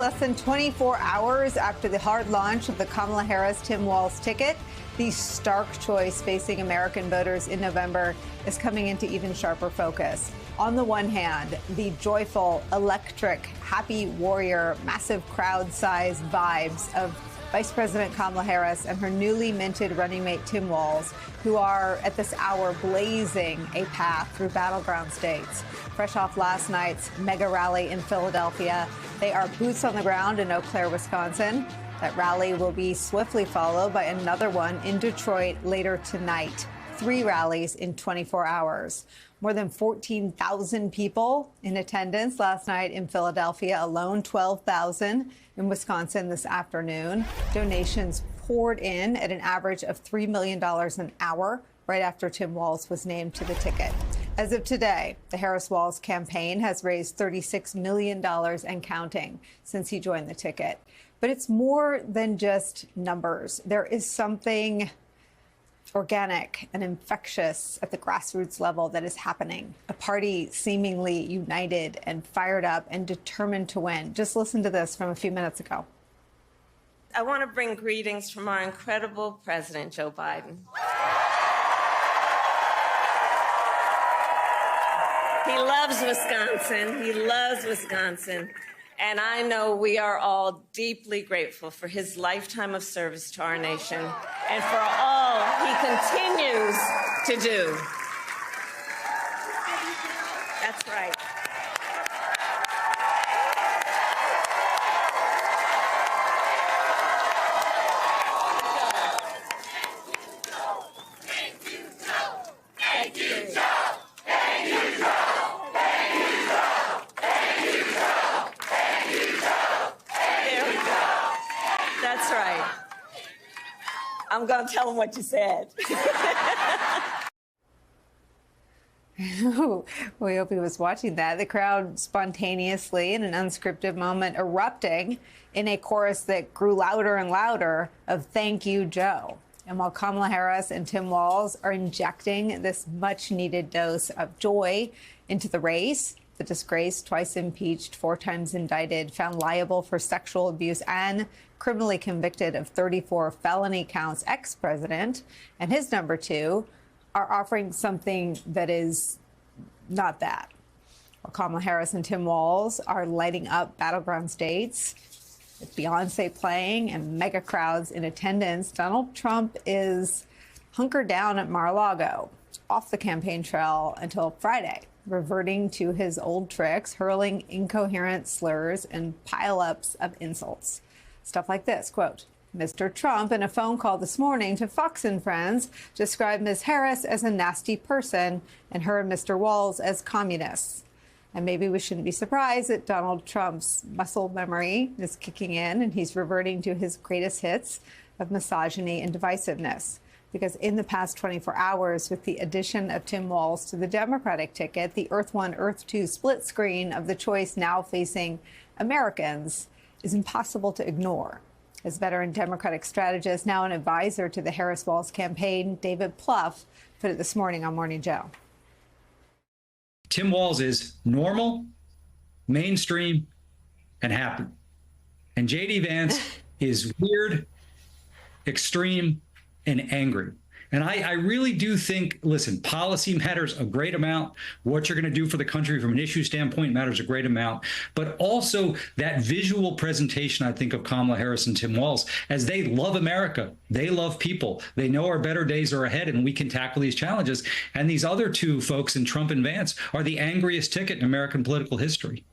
Less than 24 hours after the hard launch of the Kamala Harris-Tim Walz ticket, the stark choice facing American voters in November is coming into even sharper focus. On the one hand, the joyful, electric, happy warrior, massive crowd-sized vibes of Vice President Kamala Harris and her newly minted running mate Tim Walz, who are at this hour blazing a path through battleground states. Fresh off last night's mega rally in Philadelphia, they are boots on the ground in Eau Claire, Wisconsin. That rally will be swiftly followed by another one in Detroit later tonight. 3 rallies in 24 hours. More than 14,000 people in attendance last night in Philadelphia alone, 12,000 in Wisconsin this afternoon. Donations poured in at an average of $3 million an hour right after Tim Walz was named to the ticket. As of today, the Harris-Walz campaign has raised $36 million and counting since he joined the ticket. But it's more than just numbers. There is something organic and infectious at the grassroots level that is happening. A party seemingly united and fired up and determined to win. Just listen to this from a few minutes ago. I want to bring greetings from our incredible President, Joe Biden. He loves Wisconsin. He loves Wisconsin. And I know we are all deeply grateful for his lifetime of service to our nation and for all he continues to do. That's right. That's right. I'm going to tell him what you said. We hope he was watching that. The crowd spontaneously, in an unscripted moment, erupting in a chorus that grew louder and louder of "Thank you, Joe." And while Kamala Harris and Tim Walz are injecting this much-needed dose of joy into the race, the disgraced, twice impeached, 4 times indicted, found liable for sexual abuse and criminally convicted of 34 felony counts ex-president and his number 2 are offering something that is not that. While Kamala Harris and Tim Walz are lighting up battleground states, with Beyonce playing and mega crowds in attendance, Donald Trump is hunkered down at Mar-a-Lago, off the campaign trail until Friday, reverting to his old tricks, hurling incoherent slurs and pile-ups of insults. Stuff like this, quote, Mr. Trump, in a phone call this morning to Fox and Friends, described Ms. Harris as a nasty person and her and Mr. Walz as communists. And maybe we shouldn't be surprised that Donald Trump's muscle memory is kicking in and he's reverting to his greatest hits of misogyny and divisiveness. Because in the past 24 hours, with the addition of Tim Walz to the Democratic ticket, the Earth 1, Earth 2 split screen of the choice now facing Americans is impossible to ignore. As veteran Democratic strategist, now an advisor to the Harris-Walz campaign, David Plouffe, put it this morning on Morning Joe. Tim Walz is normal, mainstream, and happy. And J.D. Vance is weird, extreme, and angry. And I really do think, listen, policy matters a great amount. What you're going to do for the country from an issue standpoint matters a great amount. But also that visual presentation, I think, of Kamala Harris and Tim Walz, as they love America. They love people. They know our better days are ahead and we can tackle these challenges. And these other 2 folks in Trump and Vance are the angriest ticket in American political history.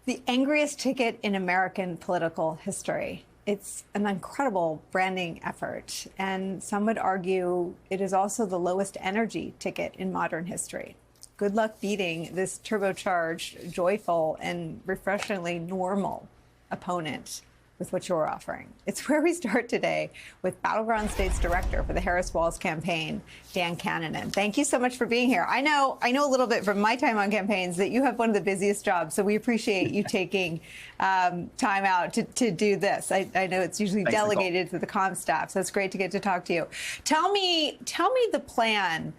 The angriest ticket in American political history. It's an incredible branding effort, and some would argue it is also the lowest energy ticket in modern history. Good luck beating this turbocharged, joyful, and refreshingly normal opponent with what you're offering. It's where we start today with Battleground States Director for the Harris-Walz campaign, Dan Cannon. Thank you so much for being here. I know a little bit from my time on campaigns that you have one of the busiest jobs, so we appreciate you taking time out to do this. I know it's usually delegated to the comm staff, so it's great to get to talk to you. Tell me the plan.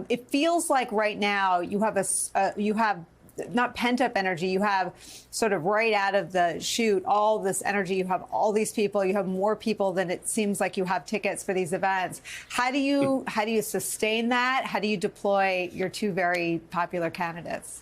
It feels like right now you have not pent up energy. You have sort of right out of the chute all this energy. You have all these people. You have more people than it seems like you have tickets for these events. How do you sustain that? How do you deploy your two very popular candidates?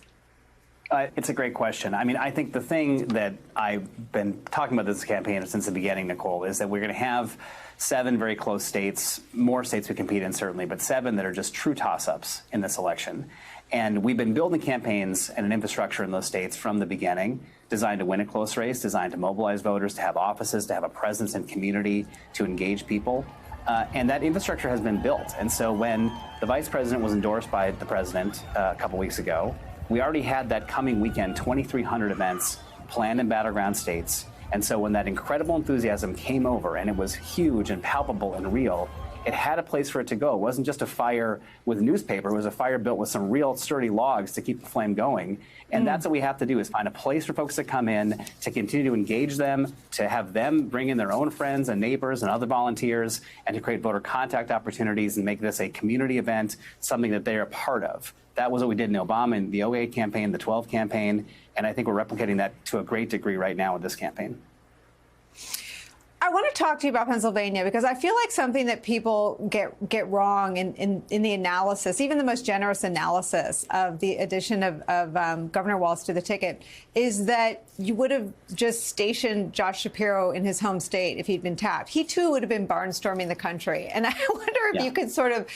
It's a great question. I mean, I think the thing that I've been talking about this campaign since the beginning, Nicole, is that we're going to have 7 very close states, more states we compete in certainly, but 7 that are just true toss-ups in this election. And we've been building campaigns and an infrastructure in those states from the beginning, designed to win a close race, designed to mobilize voters, to have offices, to have a presence in community, to engage people. And that infrastructure has been built. And so when the vice president was endorsed by the president a couple weeks ago, we already had that coming weekend 2,300 events planned in battleground states. And so when that incredible enthusiasm came over and it was huge and palpable and real, it had a place for it to go. It wasn't just a fire with newspaper. It was a fire built with some real sturdy logs to keep the flame going. And that's what we have to do, is find a place for folks to come in, to continue to engage them, to have them bring in their own friends and neighbors and other volunteers, and to create voter contact opportunities and make this a community event, something that they are a part of. That was what we did in Obama in the 08 campaign, the 12 campaign, and I think we're replicating that to a great degree right now with this campaign. I want to talk to you about Pennsylvania, because I feel like something that people get wrong in the analysis, even the most generous analysis of the addition of Governor Walz to the ticket, is that you would have just stationed Josh Shapiro in his home state if he'd been tapped. He, too, would have been barnstorming the country. And I wonder if you could sort of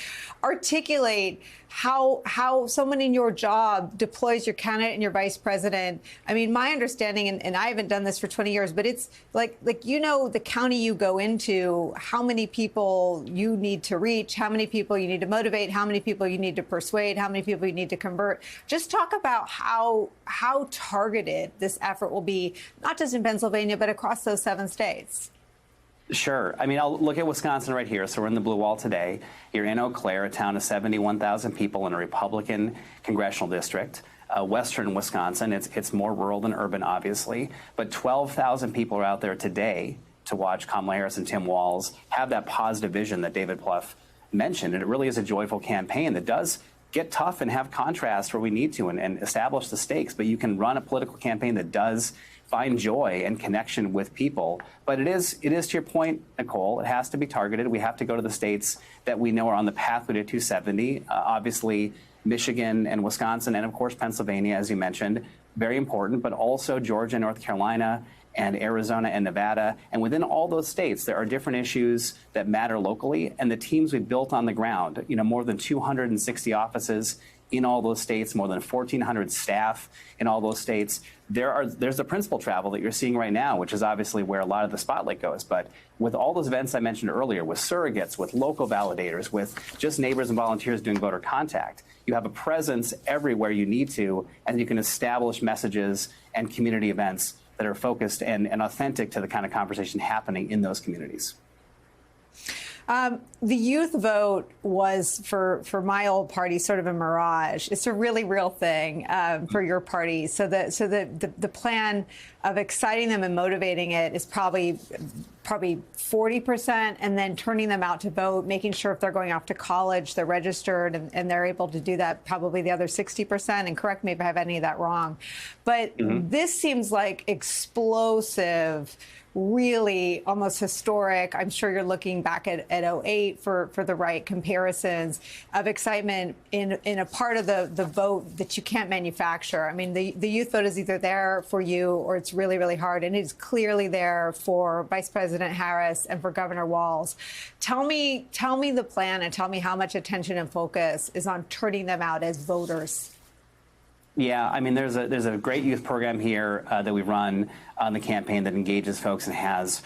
articulate how someone in your job deploys your candidate and your vice president. I mean, my understanding, and I haven't done this for 20 years, but it's like the county you go into, how many people you need to reach, how many people you need to motivate, how many people you need to persuade, how many people you need to convert. Just talk about how targeted this effort will be, not just in Pennsylvania, but across those 7 states. Sure. I mean, I'll look at Wisconsin right here. So we're in the Blue Wall today. You're in Eau Claire, a town of 71,000 people in a Republican congressional district. Western Wisconsin, it's more rural than urban, obviously. But 12,000 people are out there today to watch Kamala Harris and Tim Walz have that positive vision that David Plouffe mentioned. And it really is a joyful campaign that does get tough and have contrast where we need to and establish the stakes. But you can run a political campaign that does find joy and connection with people. But it is to your point, Nicole, it has to be targeted. We have to go to the states that we know are on the pathway to 270. Obviously, Michigan and Wisconsin, and of course, Pennsylvania, as you mentioned, very important, but also Georgia, North Carolina, and Arizona and Nevada. And within all those states, there are different issues that matter locally. And the teams we built on the ground, more than 260 offices in all those states, more than 1,400 staff in all those states. There's the principal travel that you're seeing right now, which is obviously where a lot of the spotlight goes. But with all those events I mentioned earlier, with surrogates, with local validators, with just neighbors and volunteers doing voter contact, you have a presence everywhere you need to, and you can establish messages and community events that are focused and authentic to the kind of conversation happening in those communities. The youth vote was, for my old party, sort of a mirage. It's a really real thing for your party. So the plan of exciting them and motivating it is probably 40%, and then turning them out to vote, making sure if they're going off to college, they're registered and they're able to do that, probably the other 60%. And correct me if I have any of that wrong. But this seems like explosive, really almost historic. I'm sure you're looking back at 08 for the right comparisons of excitement in a part of the vote that you can't manufacture. I mean, the youth vote is either there for you or it's really, really hard. And it's clearly there for Vice President Harris and for Governor Walz. Tell me the plan, and tell me how much attention and focus is on turning them out as voters. Yeah, I mean, there's a great youth program here that we run on the campaign that engages folks and has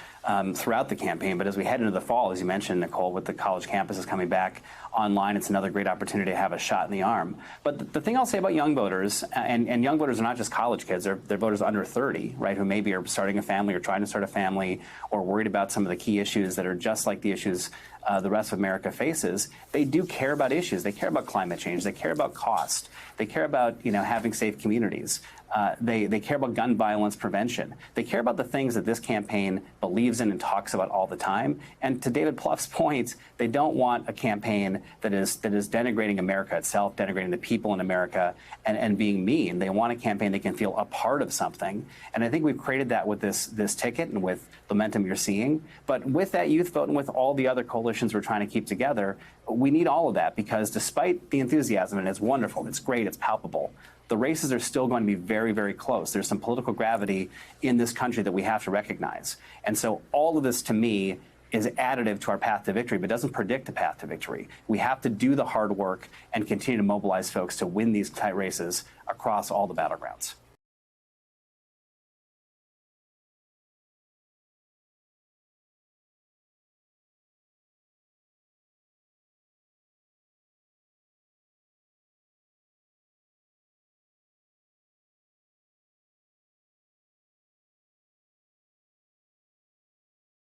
throughout the campaign. But as we head into the fall, as you mentioned, Nicole, with the college campuses coming back online, it's another great opportunity to have a shot in the arm. But the thing I'll say about young voters, and young voters are not just college kids, they're voters under 30, right, who maybe are starting a family or trying to start a family or worried about some of the key issues that are just like the issues the rest of America faces. They do care about issues. They care about climate change. They care about cost. They care about, having safe communities. They care about gun violence prevention. They care about the things that this campaign believes in and talks about all the time. And to David Plouffe's point, they don't want a campaign that is denigrating America itself, denigrating the people in America, and being mean. They want a campaign they can feel a part of something. And I think we've created that with this ticket and with the momentum you're seeing. But with that youth vote and with all the other coalitions we're trying to keep together, we need all of that, because despite the enthusiasm, and it's wonderful, it's great, it's palpable, the races are still going to be very, very close. There's some political gravity in this country that we have to recognize. And so all of this, to me, is additive to our path to victory, but doesn't predict a path to victory. We have to do the hard work and continue to mobilize folks to win these tight races across all the battlegrounds.